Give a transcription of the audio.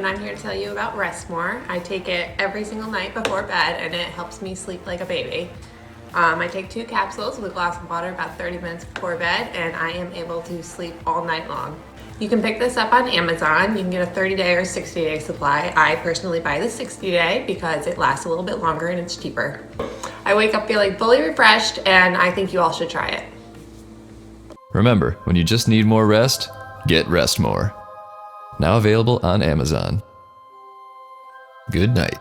and I'm here to tell you about Rest More. I take it every single night before bed and it helps me sleep like a baby. I take 2 capsules with a glass of water about 30 minutes before bed and I am able to sleep all night long. You can pick this up on Amazon. You can get a 30-day or 60-day supply. I personally buy the 60-day because it lasts a little bit longer and it's cheaper. I wake up feeling fully refreshed and I think you all should try it. Remember, when you just need more rest, get Rest More. Now available on Amazon. Good night.